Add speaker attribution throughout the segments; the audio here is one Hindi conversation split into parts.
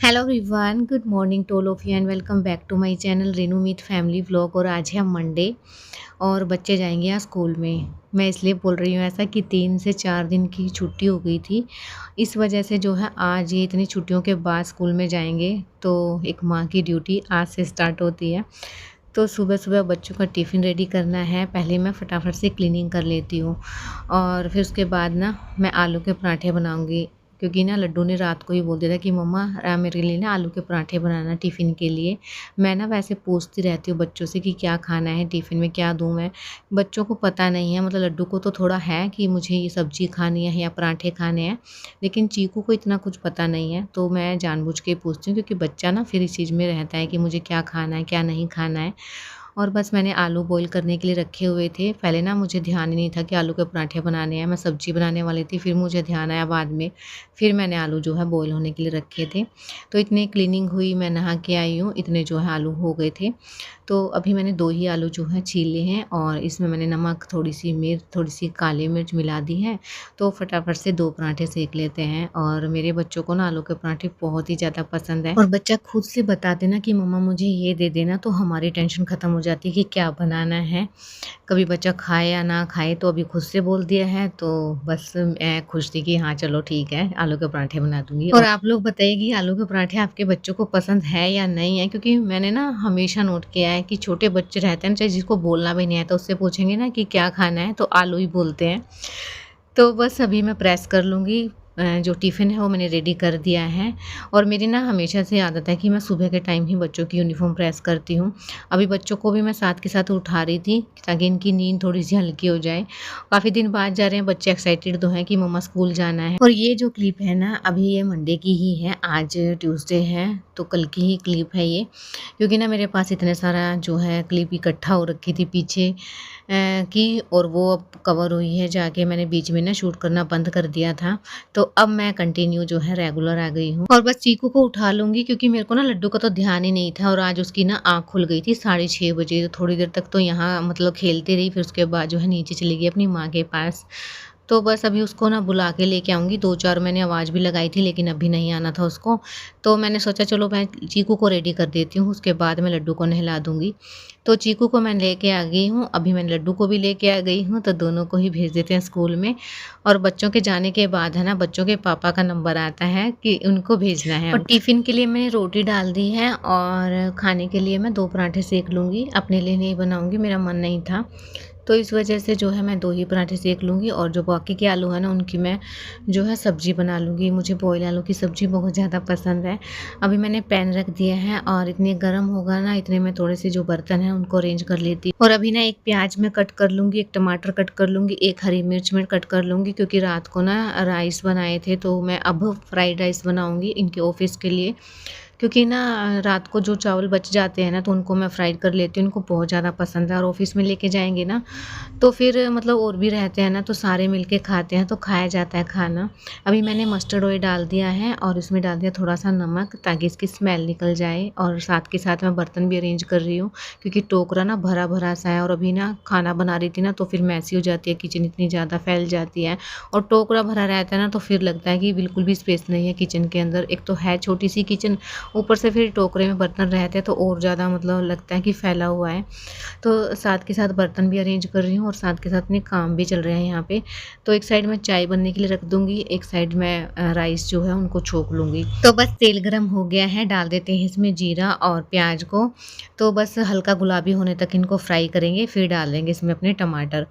Speaker 1: Hello everyone, good morning to all of you and welcome back to my channel Renu मीत फैमिली व्लॉग। और आज है मंडे और बच्चे जाएंगे यहाँ स्कूल में। मैं इसलिए बोल रही हूँ ऐसा कि 3 से 4 दिन की छुट्टी हो गई थी, इस वजह से जो है आज ये इतनी छुट्टियों के बाद स्कूल में जाएंगे। तो एक माँ की ड्यूटी आज से स्टार्ट होती है। तो सुबह सुबह बच्चों का टिफ़िन रेडी करना है। पहले मैं फटाफट से क्लीनिंग कर लेती हूँ और फिर उसके बाद ना मैं आलू के पराठे बनाऊँगी, क्योंकि ना लड्डू ने रात को ही बोल दिया था कि मम्मा मेरे लिए ना आलू के पराठे बनाना टिफ़िन के लिए। मैं ना वैसे पूछती रहती हूँ बच्चों से कि क्या खाना है, टिफ़िन में क्या दूँ मैं। बच्चों को पता नहीं है, मतलब लड्डू को तो थोड़ा है कि मुझे ये सब्ज़ी खानी है या पराठे खाने हैं, लेकिन चीकू को इतना कुछ पता नहीं है। तो मैं जानबूझ के पूछती हूँ, क्योंकि बच्चा ना फिर इस चीज़ में रहता है कि मुझे क्या खाना है, क्या नहीं खाना है। और बस मैंने आलू बॉईल करने के लिए रखे हुए थे। पहले ना मुझे ध्यान ही नहीं था कि आलू के पराठे बनाने हैं, मैं सब्ज़ी बनाने वाली थी, फिर मुझे ध्यान आया बाद में। फिर मैंने आलू जो है बॉईल होने के लिए रखे थे। तो इतनी क्लीनिंग हुई, मैं नहा के आई हूँ, इतने जो है आलू हो गए थे। तो अभी मैंने 2 ही आलू जो है छील लिए हैं और इसमें मैंने नमक, थोड़ी-सी मिर्च, थोड़ी-सी काली मिर्च मिला दी है। तो फटाफट से 2 पराठे सेंक लेते हैं। और मेरे बच्चों को ना आलू के पराठे बहुत ही ज़्यादा पसंद है, और बच्चा खुद से बता देना कि मम्मा मुझे ये दे देना, तो हमारी टेंशन ख़त्म हो जाती है कि क्या बनाना है। कभी बच्चा खाए या ना खाए, तो अभी खुद से बोल दिया है, तो बस मैं खुश थी कि हाँ चलो ठीक है, आलू के पराठे बना दूँगी। और आप लोग बताइए कि आलू के पराठे आपके बच्चों को पसंद है या नहीं है? क्योंकि मैंने ना हमेशा नोट किया है कि छोटे बच्चे रहते हैं ना, चाहे जिसको बोलना भी नहीं आता, उससे पूछेंगे ना कि क्या खाना है, तो आलू ही बोलते हैं। तो बस अभी मैं प्रेस कर लूँगी। जो टिफ़िन है वो मैंने रेडी कर दिया है। और मेरी ना हमेशा से आदत है कि मैं सुबह के टाइम ही बच्चों की यूनिफ़ॉर्म प्रेस करती हूँ। अभी बच्चों को भी मैं साथ के साथ उठा रही थी ताकि इनकी नींद थोड़ी-सी हल्की हो जाए। काफ़ी दिन बाद जा रहे हैं बच्चे, एक्साइटेड तो हैं कि मम्मा स्कूल जाना है। और ये जो क्लिप है ना, अभी ये मंडे की ही है, आज ट्यूसडे है, तो कल की ही क्लिप है ये। क्योंकि ना मेरे पास इतने सारा जो है क्लिप इकट्ठा हो रखी थी पीछे की, और वो अब कवर हुई है जाके। मैंने बीच में ना शूट करना बंद कर दिया था, तो अब मैं कंटिन्यू जो है रेगुलर आ गई हूँ। और बस चीकू को उठा लूँगी, क्योंकि मेरे को ना लड्डू का तो ध्यान ही नहीं था, और आज उसकी ना आँख खुल गई थी 6:30 बजे। तो थोड़ी देर तक तो यहाँ मतलब खेलती रही, फिर उसके बाद जो है नीचे चली गई अपनी माँ के पास। तो बस अभी उसको ना बुला के लेके आऊँगी। 2-4 मैंने आवाज़ भी लगाई थी, लेकिन अभी नहीं आना था उसको। तो मैंने सोचा चलो मैं चीकू को रेडी कर देती हूँ, उसके बाद मैं लड्डू को नहला दूँगी। तो चीकू को मैं लेके आ गई हूँ, अभी मैं लड्डू को भी लेके आ गई हूँ, तो दोनों को ही भेज देते हैं स्कूल में। और बच्चों के जाने के बाद है ना, बच्चों के पापा का नंबर आता है कि उनको भेजना है। और टिफ़िन के लिए मैंने रोटी डाल दी है, और खाने के लिए मैं 2 पराठे सेक लूँगी। अपने लिए नहीं बनाऊँगी, मेरा मन नहीं था। तो इस वजह से जो है मैं 2 ही पराठे सेक लूँगी, और जो बाकी के आलू हैं ना, उनकी मैं जो है सब्ज़ी बना लूँगी। मुझे बॉयल आलू की सब्ज़ी बहुत ज़्यादा पसंद है। अभी मैंने पैन रख दिया है, और इतने गर्म होगा ना, इतने में थोड़े से जो बर्तन हैं उनको अरेंज कर लेती हूँ। और अभी ना एक प्याज मैं कट कर लूँगी, एक टमाटर कट कर लूँगी, एक हरी मिर्च मैं कट कर लूँगी, क्योंकि रात को ना राइस बनाए थे, तो मैं अब फ्राइड राइस बनाऊँगी इनके ऑफ़िस के लिए। क्योंकि ना रात को जो चावल बच जाते हैं ना, तो उनको मैं फ्राई कर लेती हूँ, उनको बहुत ज़्यादा पसंद है। और ऑफ़िस में लेके जाएँगे ना, तो फिर मतलब और भी रहते हैं ना, तो सारे मिलके खाते हैं, तो खाया जाता है खाना। अभी मैंने मस्टर्ड ऑयल डाल दिया है, और इसमें डाल दिया थोड़ा-सा नमक, ताकि इसकी स्मेल निकल जाए। और साथ के साथ मैं बर्तन भी अरेंज कर रही हूँ, क्योंकि टोकरा ना भरा-भरा सा है, और अभी ना खाना बना रही थी ना, तो फिर मैसी हो जाती है किचन, इतनी ज़्यादा फैल जाती है। और टोकरा भरा रहता है ना, तो फिर लगता है कि बिल्कुल भी स्पेस नहीं है किचन के अंदर। एक तो है छोटी-सी किचन, ऊपर से फिर टोकरे में बर्तन रहते हैं, तो और ज़्यादा मतलब लगता है कि फैला हुआ है। तो साथ के साथ बर्तन भी अरेंज कर रही हूँ, और साथ के साथ में काम भी चल रहे हैं यहाँ पे। तो एक साइड में चाय बनने के लिए रख दूँगी, एक साइड में राइस जो है उनको छोंक लूँगी। तो बस तेल गरम हो गया है, डाल देते हैं इसमें जीरा और प्याज को। तो बस हल्का गुलाबी होने तक इनको फ्राई करेंगे, फिर डाल देंगे इसमें अपने टमाटर।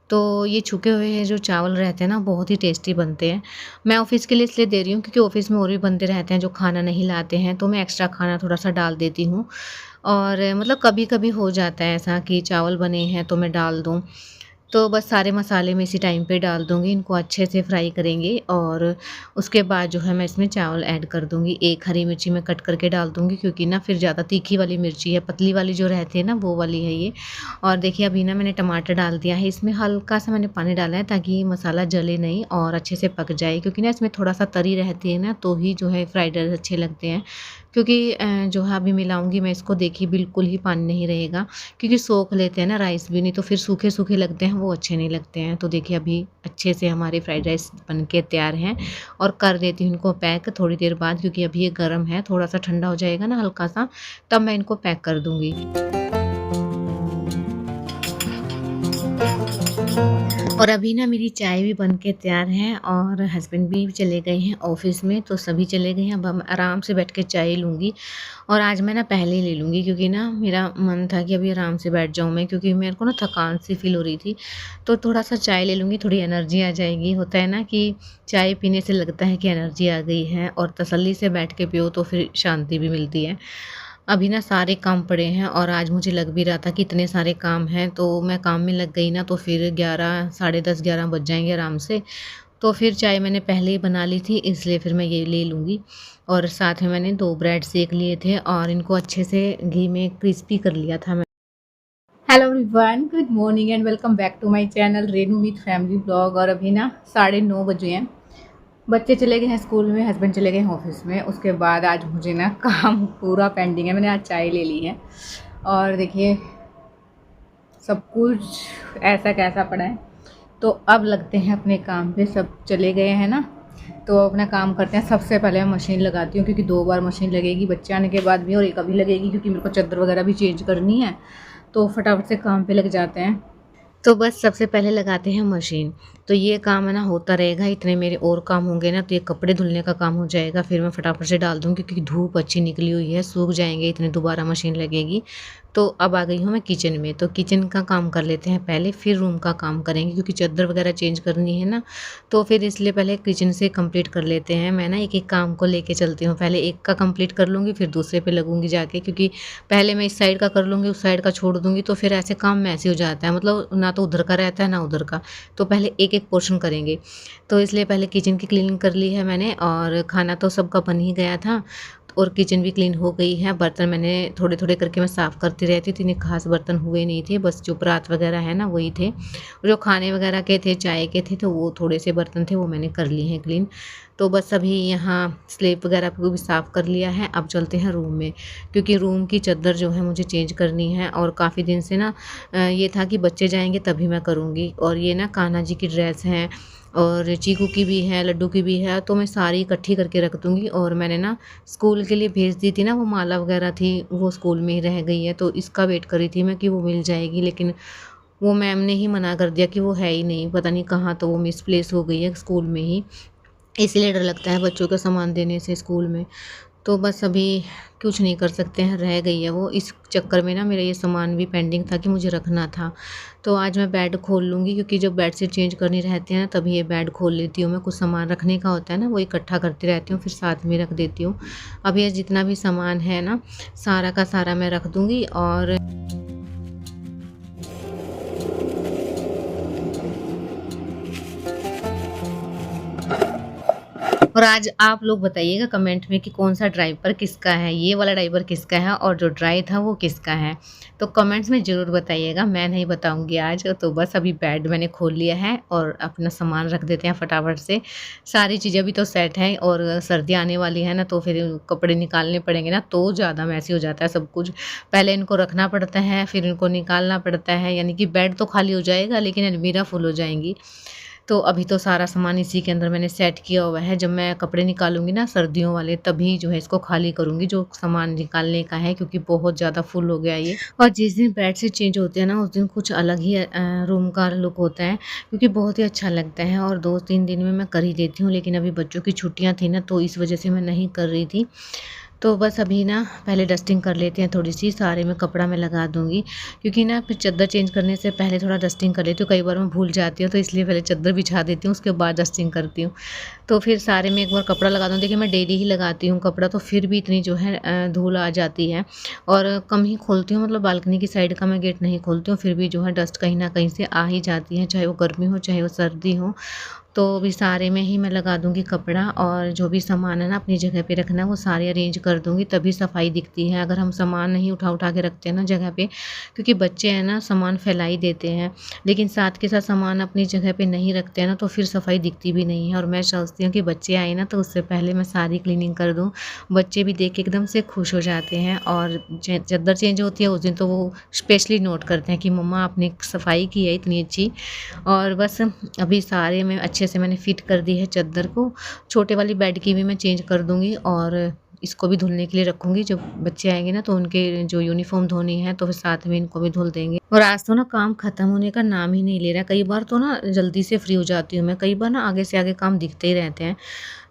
Speaker 1: तो ये छुके हुए हैं जो चावल रहते हैं ना, बहुत ही टेस्टी बनते हैं। मैं ऑफ़िस के लिए इसलिए दे रही हूँ, क्योंकि ऑफ़िस में और भी बंदे रहते हैं जो खाना नहीं लाते हैं, तो मैं एक्स्ट्रा खाना थोड़ा-सा डाल देती हूँ। और मतलब कभी-कभी हो जाता है ऐसा कि चावल बने हैं तो मैं डाल दूँ। तो बस सारे मसाले मैं इसी टाइम पे डाल दूँगी, इनको अच्छे से फ्राई करेंगे, और उसके बाद जो है मैं इसमें चावल ऐड कर दूँगी। एक हरी मिर्ची मैं कट करके डाल दूँगी, क्योंकि ना फिर ज़्यादा तीखी वाली मिर्ची है, पतली वाली जो रहती है ना, वो वाली है ये। और देखिए अभी ना मैंने टमाटर डाल दिया है, इसमें हल्का-सा मैंने पानी डाला है, ताकि मसाला जले नहीं और अच्छे से पक जाए, क्योंकि ना इसमें थोड़ा-सा तरी रहती है ना, तो ही जो है फ्राइड राइस अच्छे लगते हैं। क्योंकि जो है अभी मिलाऊँगी मैं इसको, देखिए बिल्कुल ही पानी नहीं रहेगा, क्योंकि सोख लेते हैं ना राइस भी, नहीं तो फिर सूखे-सूखे लगते हैं, वो अच्छे नहीं लगते हैं। तो देखिए अभी अच्छे से हमारे फ्राइड राइस बन के तैयार हैं और कर देती हूँ इनको पैक थोड़ी देर बाद, क्योंकि अभी ये गर्म है, थोड़ा-सा ठंडा हो जाएगा ना हल्का-सा, तब मैं इनको पैक कर दूँगी। और अभी ना मेरी चाय भी बन के तैयार है और हस्बैंड भी चले गए हैं ऑफ़िस में, तो सभी चले गए हैं। अब हम आराम से बैठ के चाय लूँगी और आज मैं ना पहले ही ले लूँगी, क्योंकि ना मेरा मन था कि अभी आराम से बैठ जाऊँ मैं, क्योंकि मेरे को ना थकान सी फ़ील हो रही थी। तो थोड़ा-सा चाय ले लूँगी, थोड़ी एनर्जी आ जाएगी। होता है ना कि चाय पीने से लगता है कि एनर्जी आ गई है, और तसल्ली से बैठ के पियो तो फिर शांति भी मिलती है। अभी ना सारे काम पड़े हैं और आज मुझे लग भी रहा था कि इतने सारे काम हैं, तो मैं काम में लग गई ना, तो फिर 11 साढ़े 10 11 बज जाएँगे आराम से। तो फिर चाय मैंने पहले ही बना ली थी, इसलिए फिर मैं ये ले लूँगी। और साथ में मैंने 2 ब्रेड सेक लिए थे और इनको अच्छे से घी में क्रिस्पी कर लिया था मैं। Hello everyone, good morning and welcome back to my channel Renu with family vlog. और अभी ना 9:30 बजे हैं, बच्चे चले गए हैं स्कूल में, हस्बैंड चले गए हैं ऑफिस में। उसके बाद आज मुझे ना काम पूरा पेंडिंग है। मैंने आज चाय ले ली है और देखिए सब कुछ ऐसा कैसा पड़ा है। तो अब लगते हैं अपने काम पे, सब चले गए हैं ना, तो अपना काम करते हैं। सबसे पहले मैं मशीन लगाती हूँ, क्योंकि 2 बार मशीन लगेगी, बच्चे आने के बाद भी और एक अभी लगेगी, क्योंकि मेरे को चादर वगैरह भी चेंज करनी है। तो फटाफट से काम पे लग जाते हैं। तो बस सबसे पहले लगाते हैं मशीन। तो ये काम है ना होता रहेगा, इतने मेरे और काम होंगे ना, तो ये कपड़े धुलने का काम हो जाएगा, फिर मैं फटाफट से डाल दूँगी, क्योंकि धूप अच्छी निकली हुई है, सूख जाएँगे इतने, दोबारा मशीन लगेगी। तो अब आ गई हूँ मैं किचन में, तो किचन का काम कर लेते हैं पहले, फिर रूम का काम करेंगे, क्योंकि चादर वगैरह चेंज करनी है ना, तो फिर इसलिए पहले किचन से कंप्लीट कर लेते हैं। मैं ना एक-एक काम को लेके चलती हूँ, पहले एक का कंप्लीट कर लूँगी, फिर दूसरे पे लगूँगी जाके, क्योंकि पहले मैं इस साइड का कर लूँगी, उस साइड का छोड़ दूँगी, तो फिर ऐसे काम मैसी हो जाता है, मतलब ना तो उधर का रहता है ना उधर का। तो पहले एक-एक पोर्शन करेंगे। तो इसलिए पहले किचन की क्लीनिंग कर ली है मैंने, और खाना तो सबका बन ही गया था और किचन भी क्लीन हो गई है। बर्तन मैंने थोड़े-थोड़े करके मैं साफ़ करती रहती थी, इतने ख़ास बर्तन हुए नहीं थे, बस जो परात वग़ैरह है ना वही थे। जो खाने वग़ैरह के थे, चाय के थे, तो वो थोड़े से बर्तन थे, वो मैंने कर लिए हैं क्लीन। तो बस अभी यहाँ स्लैब वग़ैरह को भी साफ़ कर लिया है। अब चलते हैं रूम में, क्योंकि रूम की चद्दर जो है मुझे चेंज करनी है, और काफ़ी दिन से ना ये था कि बच्चे जाएँगे तभी मैं करूँगी। और ये ना कान्हा जी की ड्रेस है और चीकू की भी है, लड्डू की भी है, तो मैं सारी इकट्ठी करके रख दूँगी। और मैंने ना स्कूल के लिए भेज दी थी ना, वो माला वगैरह थी, वो स्कूल में ही रह गई है, तो इसका वेट कर रही थी मैं कि वो मिल जाएगी, लेकिन वो मैम ने ही मना कर दिया कि वो है ही नहीं, पता नहीं कहाँ, तो वो मिसप्लेस हो गई है स्कूल में ही। इसीलिए डर लगता है बच्चों का सामान देने से स्कूल में। तो बस अभी कुछ नहीं कर सकते हैं, रह गई है वो। इस चक्कर में ना मेरा ये सामान भी पेंडिंग था कि मुझे रखना था। तो आज मैं बेड खोल लूँगी, क्योंकि जब बेडशीट चेंज करनी रहती है ना, तभी ये बेड खोल लेती हूँ मैं। कुछ सामान रखने का होता है ना, वो इकट्ठा करती रहती हूँ, फिर साथ में रख देती हूँ। अब ये जितना भी सामान है ना, सारा का सारा मैं रख दूँगी। और आज आप लोग बताइएगा कमेंट में कि कौन-सा डायपर किसका है, ये वाला डायपर किसका है और जो ड्राई था वो किसका है। तो कमेंट्स में ज़रूर बताइएगा, मैं नहीं बताऊँगी आज। तो बस अभी बेड मैंने खोल लिया है और अपना सामान रख देते हैं फटाफट से। सारी चीज़ें अभी तो सेट हैं, और सर्दी आने वाली है ना, तो फिर कपड़े निकालने पड़ेंगे ना, तो ज़्यादा मैसी हो जाता है सब कुछ। पहले इनको रखना पड़ता है, फिर इनको निकालना पड़ता है, यानी कि बेड तो खाली हो जाएगा, लेकिन अलमीरा फुल हो जाएँगी। तो अभी तो सारा सामान इसी के अंदर मैंने सेट किया हुआ है। जब मैं कपड़े निकालूँगी ना सर्दियों वाले, तभी जो है इसको खाली करूँगी, जो सामान निकालने का है, क्योंकि बहुत ज़्यादा फुल हो गया ये। और जिस दिन बेडशीट चेंज होते हैं ना, उस दिन कुछ अलग ही रूम का लुक होता है, क्योंकि बहुत ही अच्छा लगता है। और 2-3 दिन में मैं कर ही देती हूँ, लेकिन अभी बच्चों की छुट्टियाँ थी ना, तो इस वज़ह से मैं नहीं कर रही थी। तो बस अभी ना पहले डस्टिंग कर लेते हैं थोड़ी-सी, सारे में कपड़ा मैं लगा दूँगी, क्योंकि ना फिर चद्दर चेंज करने से पहले थोड़ा डस्टिंग कर लेती हूँ। कई बार मैं भूल जाती हूँ, तो इसलिए पहले चद्दर बिछा देती हूँ, उसके बाद डस्टिंग करती हूँ। तो फिर सारे में एक बार कपड़ा लगा दूँ। देखिए मैं डेली ही लगाती हूँ कपड़ा, तो फिर भी इतनी जो है धूल आ जाती है, और कम ही खोलती हूँ, मतलब बालकनी की साइड का मैं गेट नहीं खोलती हूँ, फिर भी जो है डस्ट कहीं न कहीं से आ ही जाती है, चाहे वो गर्मी हो, चाहे वो सर्दी हो। तो अभी सारे में ही मैं लगा दूँगी कपड़ा और जो भी सामान है ना अपनी जगह पे रखना है वो सारे अरेंज कर दूँगी, तभी सफाई दिखती है। अगर हम सामान नहीं उठा के रखते हैं ना जगह पे, क्योंकि बच्चे हैं ना सामान फैला ही देते हैं, लेकिन साथ के साथ सामान अपनी जगह पे नहीं रखते हैं ना तो फिर सफाई दिखती भी नहीं है। और मैं सोचती हूँ कि बच्चे आए ना तो उससे पहले मैं सारी क्लीनिंग कर दूँ। बच्चे भी देख के एकदम से खुश हो जाते हैं और चद्दर चेंज होती है उस दिन तो वो स्पेशली नोट करते हैं कि मम्मा आपने सफाई की है इतनी अच्छी। और बस अभी सारे में अच्छे से मैंने फिट कर दी है चद्दर को। छोटे वाली बेड की भी मैं चेंज कर दूँगी और इसको भी धुलने के लिए रखूँगी। जब बच्चे आएँगे ना तो उनके जो यूनिफ़ॉर्म धोनी है तो फिर साथ में इनको भी धुल देंगे। और आज तो ना काम ख़त्म होने का नाम ही नहीं ले रहा है। कई बार तो ना जल्दी से फ्री हो जाती हूँ मैं, कई बार ना आगे से आगे काम दिखते ही रहते हैं।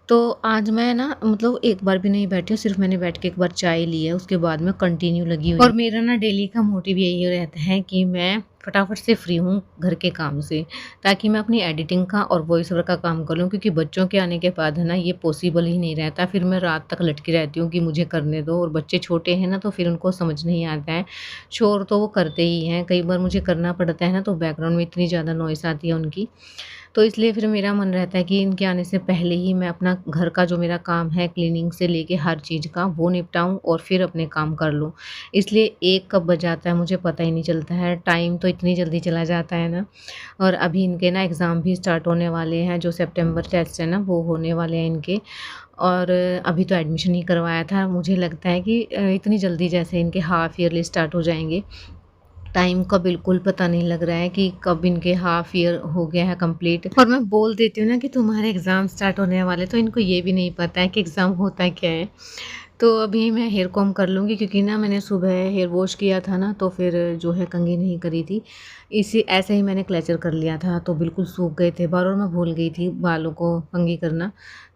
Speaker 1: तो आज मैं ना मतलब एक बार भी नहीं बैठी हूँ, सिर्फ़ मैंने बैठ के एक बार चाय ली है, उसके बाद मैं कंटिन्यू लगी हुई हूँ। और मेरा ना डेली का मोटिव यही रहता है कि मैं फटाफट से फ्री हूँ घर के काम से, ताकि मैं अपनी एडिटिंग का और वॉइस ओवर का काम कर लूँ, क्योंकि बच्चों के आने के बाद है ना ये पॉसिबल ही नहीं रहता। फिर मैं रात तक लटकी रहती हूँ कि मुझे करने दो, और बच्चे छोटे हैं ना तो फिर उनको समझ नहीं आता है। शोर तो वो करते ही हैं, कई बार मुझे करना पड़ता है ना तो बैकग्राउंड में इतनी ज़्यादा नॉइज़ आती है उनकी। तो इसलिए फिर मेरा मन रहता है कि इनके आने से पहले ही मैं अपना घर का जो मेरा काम है क्लीनिंग से लेके हर चीज़ का वो निपटाऊँ और फिर अपने काम कर लूँ। इसलिए 1 कब बज जाता है मुझे पता ही नहीं चलता है, टाइम तो इतनी जल्दी चला जाता है ना। और अभी इनके ना एग्ज़ाम भी स्टार्ट होने वाले हैं, जो सितंबर टेस्ट है ना वो होने वाले हैं इनके। और अभी तो एडमिशन ही करवाया था, मुझे लगता है कि इतनी जल्दी जैसे इनके हाफ़ ईयरली स्टार्ट हो जाएँगे। टाइम का बिल्कुल पता नहीं लग रहा है कि कब इनके हाफ ईयर हो गया है कंप्लीट। और मैं बोल देती हूँ ना कि तुम्हारे एग्ज़ाम स्टार्ट होने वाले, तो इनको ये भी नहीं पता है कि एग्ज़ाम होता क्या है। तो अभी मैं हेयर कॉम्ब कर लूँगी, क्योंकि ना मैंने सुबह हेयर वॉश किया था ना तो फिर जो है कंघी नहीं करी थी। इसी ऐसे ही मैंने क्लेचर कर लिया था तो बिल्कुल सूख गए थे बाल, और मैं भूल गई थी बालों को कंघी करना।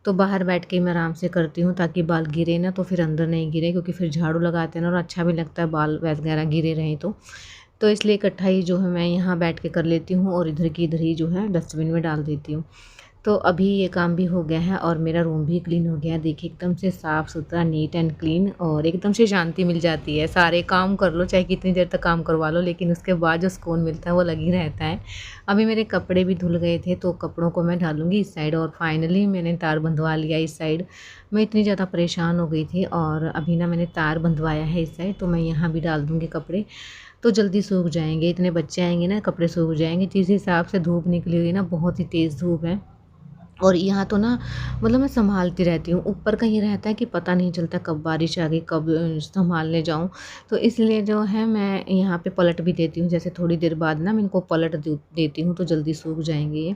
Speaker 1: तो बाहर बैठ के मैं आराम से करती हूँ ताकि बाल गिरे ना, तो फिर अंदर नहीं गिरे, क्योंकि फिर झाड़ू लगाते हैं ना और अच्छा भी लगता है बाल वगैरह गिरे रहें तो। तो इसलिए इकट्ठा ही जो है मैं यहाँ बैठ के कर लेती हूँ और इधर की इधर ही जो है डस्टबिन में डाल देती हूँ। तो अभी ये काम भी हो गया है और मेरा रूम भी क्लीन हो गया है। देखिए एकदम से साफ़ सुथरा, नीट एंड क्लीन, और एकदम से शांति मिल जाती है। सारे काम कर लो, चाहे कितनी देर तक काम करवा लो, लेकिन उसके बाद जो सुकून मिलता है वो अलग ही रहता है। अभी मेरे कपड़े भी धुल गए थे तो कपड़ों को मैं डालूँगी इस साइड, और फाइनली मैंने तार बंधवा लिया इस साइड। मैं इतनी ज़्यादा परेशान हो गई थी और अभी ना मैंने तार बंधवाया है इस साइड, तो मैं यहाँ भी डाल दूँगी कपड़े, तो जल्दी सूख जाएँगे। इतने बच्चे आएँगे ना कपड़े सूख जाएँगे। जिस हिसाब से धूप निकली हुई है ना, बहुत ही तेज़ धूप है। और यहाँ तो ना मतलब मैं सँभालती रहती हूँ, ऊपर का ये रहता है कि पता नहीं चलता कब बारिश आ गई, कब सँभालने जाऊँ। तो इसलिए जो है मैं यहाँ पे पलट भी देती हूँ, जैसे थोड़ी देर बाद ना मैं इनको पलट देती हूँ तो जल्दी सूख जाएँगे ये।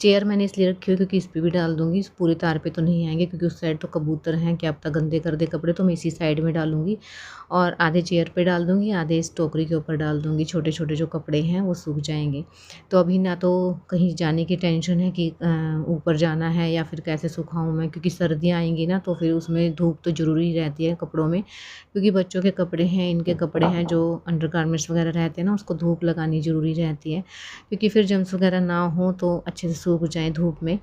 Speaker 1: चेयर मैंने इसलिए रखी हुई क्योंकि इस पे भी डाल दूँगी, इस पूरे तार पे तो नहीं आएँगे, क्योंकि उस साइड तो कबूतर हैं, क्या पता गंदे कर दे कपड़े, तो मैं इसी साइड में डालूँगी। और आधे चेयर पे डाल दूँगी, आधे इस टोकरी के ऊपर डाल दूँगी, छोटे-छोटे जो कपड़े हैं वो सूख जाएँगे। तो अभी ना तो कहीं जाने की टेंशन है कि ऊपर जाना है या फिर कैसे सुखाऊँ मैं, क्योंकि सर्दियाँ आएँगी ना तो फिर उसमें धूप तो ज़रूरी रहती है कपड़ों में, क्योंकि बच्चों के कपड़े हैं, इनके कपड़े हैं जो अंडरगारमेंट्स वगैरह रहते हैं ना, उसको धूप लगानी ज़रूरी रहती है, क्योंकि फिर जर्म्स वगैरह ना हो तो अच्छे से सूख जाएँ धूप में।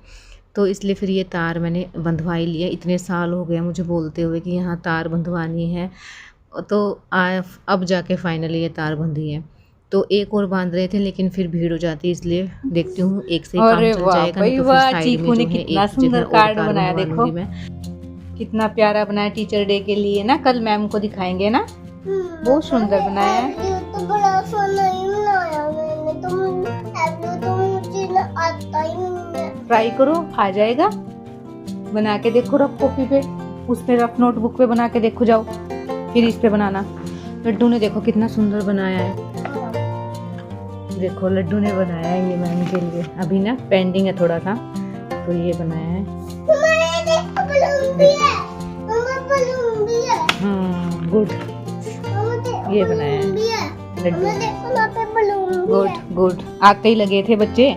Speaker 1: तो इसलिए फिर ये तार मैंने बंधवा ही लिया। इतने साल हो गए मुझे बोलते हुए कि यहाँ तार बंधवानी है, तो अब जाके फाइनली ये तार बंधी है। तो एक और बांध रहे थे लेकिन फिर भीड़ हो जाती है, इसलिए देखती हूँ एक से ही काम
Speaker 2: अरे
Speaker 1: चल
Speaker 2: वाह
Speaker 1: जाएगा, नहीं
Speaker 2: भाई
Speaker 1: तो फिर
Speaker 2: वाह,
Speaker 1: साइड में
Speaker 2: चीकू
Speaker 1: जो
Speaker 2: ने
Speaker 1: है
Speaker 2: कितना
Speaker 1: एक
Speaker 2: सुंदर
Speaker 1: जगह और
Speaker 2: कार्ड
Speaker 1: तार
Speaker 2: बनाया,
Speaker 1: बंधवा
Speaker 2: देखो
Speaker 1: लूँगी मैं।
Speaker 2: कितना प्यारा बनाया टीचर डे के लिए ना, कल मैम को दिखाएंगे ना। बहुत सुंदर बनाया है।
Speaker 3: ये तो बड़ा सा नहीं बनाया मैंने, तो मुझे ना आता ही नहीं है।
Speaker 2: ट्राई करो, आ जाएगा। बना के देखो रफ कॉपी पे, उस पे रफ नोटबुक पे बना के देखो जाओ, फिर इस पे बनाना। लड्डू ने देखो कितना सुंदर बनाया है, देखो लड्डू ने बनाया है ये मैम के लिए। अभी ना पेंडिंग है थोड़ा सा, तो ये बनाया है।
Speaker 3: तुम्हारे देखो बलून भी है, मम्मा बलून भी है।
Speaker 2: गुड,
Speaker 3: मम्मा देखो
Speaker 2: ये बनाया है
Speaker 3: बलून भी है।
Speaker 2: लड्डू।
Speaker 3: मम्मा देखो वहाँ पे बलून भी
Speaker 2: गुड
Speaker 3: है।
Speaker 2: गुड, आते ही लगे थे बच्चे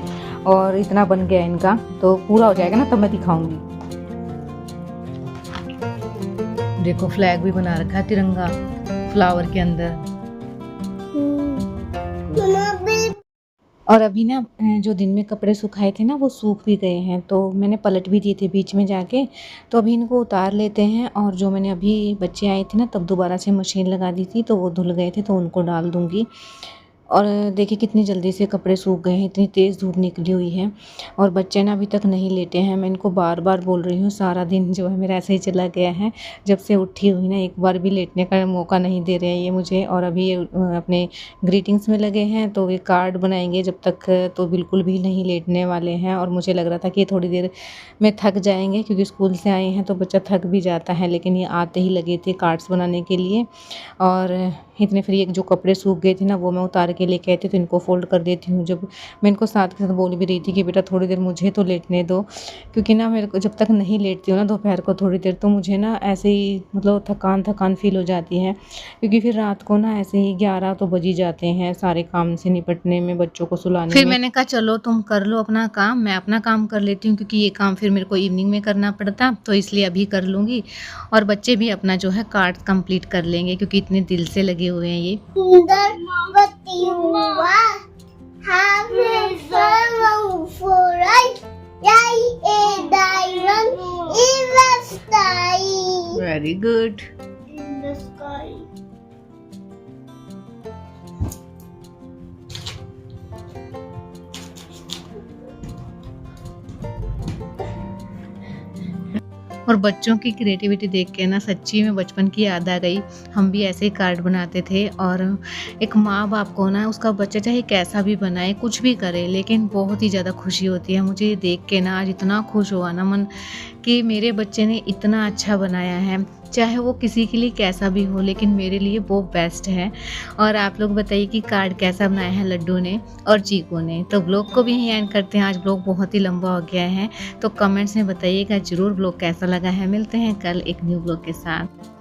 Speaker 2: और इतना बन गया इनका, तो पूरा हो जाएगा ना तब मैं दिखाऊंगी। देखो फ्लैग भी बना रखा है, तिरंगा फ्लावर के अंदर।
Speaker 3: मम्मा भी
Speaker 1: और अभी ना जो दिन में कपड़े सुखाए थे ना वो सूख भी गए हैं, तो मैंने पलट भी दिए थे बीच में जाके। तो अभी इनको उतार लेते हैं, और जो मैंने अभी बच्चे आए थे ना तब दोबारा से मशीन लगा दी थी तो वो धुल गए थे तो उनको डाल दूँगी। और देखिए कितनी जल्दी से कपड़े सूख गए हैं, इतनी तेज़ धूप निकली हुई है और बच्चे ना अभी तक नहीं लेटे हैं। मैं इनको बार बार बोल रही हूँ, सारा दिन जो है मेरा ऐसे ही चला गया है। जब से उठी हुई ना एक बार भी लेटने का मौका नहीं दे रहे हैं ये मुझे। और अभी ये अपने ग्रीटिंग्स में लगे हैं, तो ये कार्ड बनाएंगे जब तक, तो बिल्कुल भी नहीं लेटने वाले हैं। और मुझे लग रहा था कि थोड़ी देर में थक जाएंगे, क्योंकि स्कूल से आए हैं तो बच्चा थक भी जाता है, लेकिन ये आते ही लगे थे कार्ड्स बनाने के लिए। और इतने फिर ये जो कपड़े सूख गए थे ना वो मैं उतार के लेके आई थी, तो इनको फोल्ड कर देती हूँ। जब मैं इनको साथ के साथ बोल भी रही थी कि बेटा थोड़ी देर मुझे तो लेटने दो, क्योंकि ना मेरे को जब तक नहीं लेटती हूँ ना दोपहर को थोड़ी देर, तो मुझे ना ऐसे ही मतलब थकान थकान फील हो जाती है। क्योंकि फिर रात को ना ऐसे ही 11 तो बज ही जाते हैं सारे काम से निपटने में, बच्चों को सुलाने
Speaker 2: फिर
Speaker 1: में।
Speaker 2: मैंने कहा चलो तुम कर लो अपना काम, मैं अपना काम कर लेती हूँ, क्योंकि ये काम फिर मेरे को इवनिंग में करना पड़ता, तो इसलिए अभी कर लूँगी। और बच्चे भी अपना जो है कार्ड कंप्लीट कर लेंगे, क्योंकि इतने दिल से लगे हुए हैं ये।
Speaker 3: सुंदर बत्ती हुआ हाफिज फॉरराइट याई a diamond in the sky
Speaker 2: very good.
Speaker 3: In the sky.
Speaker 2: और बच्चों की क्रिएटिविटी देख के ना सच्ची में बचपन की याद आ गई। हम भी ऐसे ही कार्ड बनाते थे। और एक माँ बाप को ना उसका बच्चा चाहे कैसा भी बनाए, कुछ भी करे, लेकिन बहुत ही ज़्यादा खुशी होती है। मुझे ये देख के ना आज इतना खुश हुआ ना मन, कि मेरे बच्चे ने इतना अच्छा बनाया है, चाहे वो किसी के लिए कैसा भी हो, लेकिन मेरे लिए वो बेस्ट है। और आप लोग बताइए कि कार्ड कैसा बनाया है लड्डू ने और चीकू ने। तो ब्लॉग को भी यहीं एंड करते हैं, आज ब्लॉग बहुत ही लंबा हो गया है। तो कमेंट्स में बताइएगा ज़रूर ब्लॉग कैसा लगा है। मिलते हैं कल एक न्यू ब्लॉग के साथ।